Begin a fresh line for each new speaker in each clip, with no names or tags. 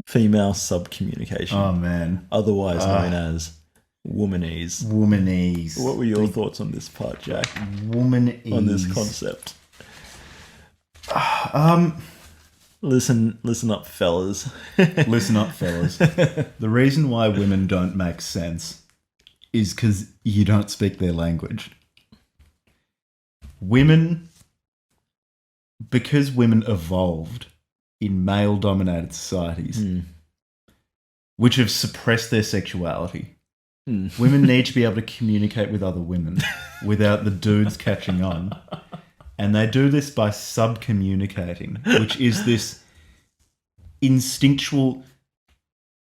Female subcommunication.
Oh, man.
Otherwise known as womanese.
Womanese.
What were your thoughts on this part, Jack?
Womanese.
On this concept? Listen up, fellas.
Listen up, fellas. The reason why women don't make sense is because you don't speak their language. Because women evolved in male-dominated societies, which have suppressed their sexuality, women need to be able to communicate with other women without the dudes catching on. And they do this by subcommunicating, which is this instinctual...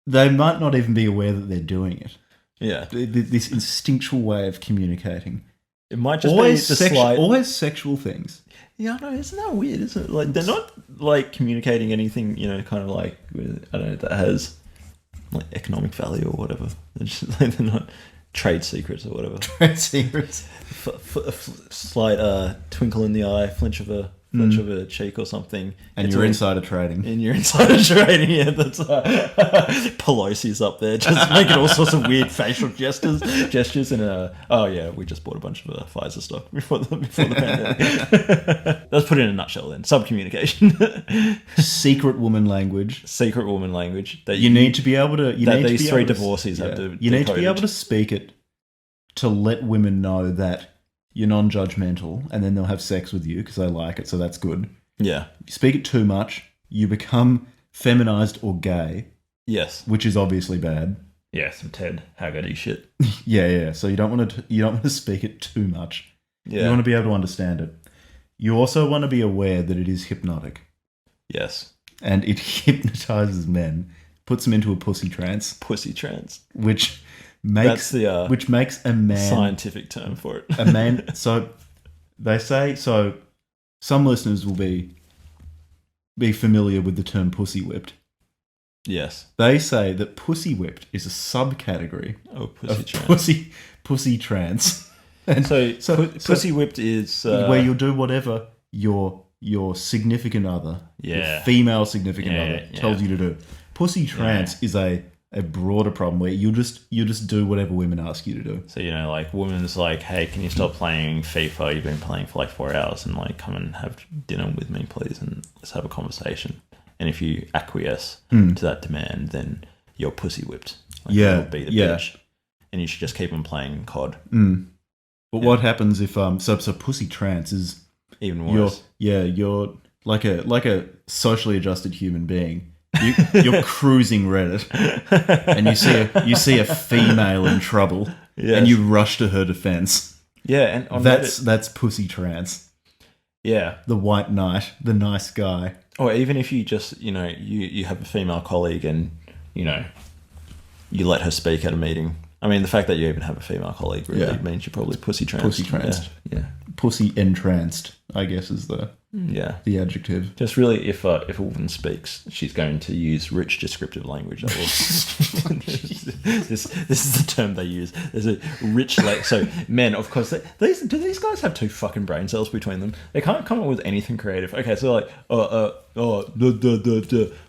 They might not even be aware that they're doing it.
Yeah.
This instinctual way of communicating.
It might just be the slight...
Always sexual things.
Yeah, I know. Isn't that weird? Isn't it? Like, they're not, like, communicating anything, kind of like, I don't know, that has, like, economic value or whatever. They're just, like, they're not trade secrets or whatever.
Trade secrets.
A slight twinkle in the eye, flinch of a cheek or something.
And you're insider trading.
And you're insider trading, yeah. That's Pelosi's up there, just making all sorts of weird facial gestures, and oh yeah, we just bought a bunch of Pfizer stock before the pandemic. Let's put it in a nutshell then. Subcommunication.
Secret woman language.
That
you need to be able to...
these three divorcees have to...
You need to be able to speak it to let women know that you're non-judgmental, and then they'll have sex with you because they like it, so that's good.
Yeah.
You speak it too much, you become feminized or gay.
Yes.
Which is obviously bad.
Yeah, some Ted Haggerty shit.
Yeah. So you don't want to speak it too much. Yeah. You want to be able to understand it. You also want to be aware that it is hypnotic.
Yes.
And it hypnotizes men, puts them into a pussy trance.
Pussy trance.
Which makes a man...
Scientific term for it.
A man... So, they say... So, some listeners will be familiar with the term pussy whipped.
Yes.
They say that pussy whipped is a subcategory
of
pussy trance.
And so pussy whipped is...
where you'll do whatever your significant other, your female significant other, tells you to do. Pussy trance is a broader problem where you just do whatever women ask you to do.
So, like, women's like, hey, can you stop playing FIFA? You've been playing for like 4 hours, and like, come and have dinner with me, please, and let's have a conversation. And if you acquiesce to that demand, then you're pussy whipped. Like, you'll beat a bitch. And you should just keep on playing COD.
But what happens if so pussy trance is
even worse?
You're like a socially adjusted human being. You're cruising Reddit, and you see a female in trouble, and you rush to her defense.
Yeah, and
that's pussy trance.
Yeah,
the white knight, the nice guy.
Or even if you just you have a female colleague and you let her speak at a meeting. I mean, the fact that you even have a female colleague really means you're probably pussy tranced.
Pussy tranced.
Yeah.
Pussy entranced, I guess, is the adjective.
Just really, if a woman speaks, she's going to use rich descriptive language. This is the term they use. There's a rich, so men, of course, do these guys have two fucking brain cells between them? They can't come up with anything creative. Okay, so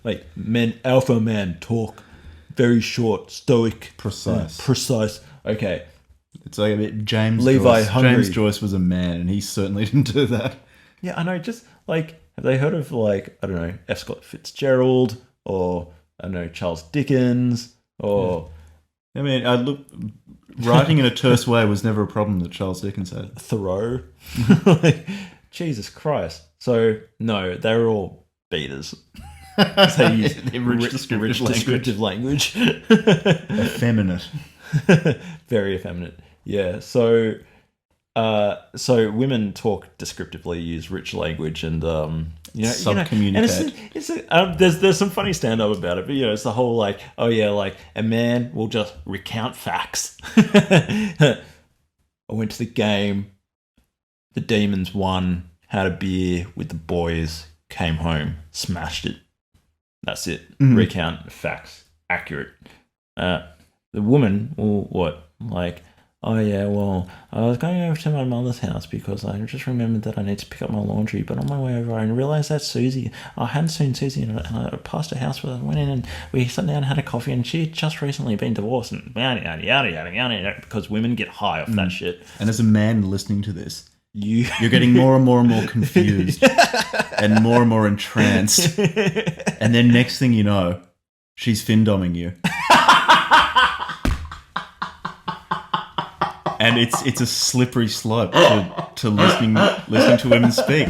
like men, alpha man talk very short, stoic, precise. Okay.
It's like a bit James Joyce was a man, and he certainly didn't do that.
Yeah, I know. Just like, have they heard of like, I don't know, F. Scott Fitzgerald, or I don't know, Charles Dickens, or
I mean, writing in a terse way was never a problem that Charles Dickens had.
Thoreau, like, Jesus Christ. So no, they were all beaters. They use rich descriptive language.
Effeminate.
Very effeminate. Yeah. So women talk descriptively, use rich language, and
subcommunicate.
There's some funny stand up about it, but it's the whole like, oh yeah, like a man will just recount facts. I went to the game, the Demons won, had a beer with the boys, came home, smashed it. That's it. Recount facts. Accurate. The woman will what? Like, Oh yeah, well, I was going over to my mother's house because I just remembered that I need to pick up my laundry. But on my way over, I realised that Susie, I hadn't seen Susie, and I passed her house. I went in and we sat down and had a coffee, and she had just recently been divorced, and yada yada yada yada yada. Because women get high off that shit.
And as a man listening to this,
You're
getting more and more confused and more entranced, and then next thing you know, she's fin-doming you. And it's a slippery slope to listening to women speak.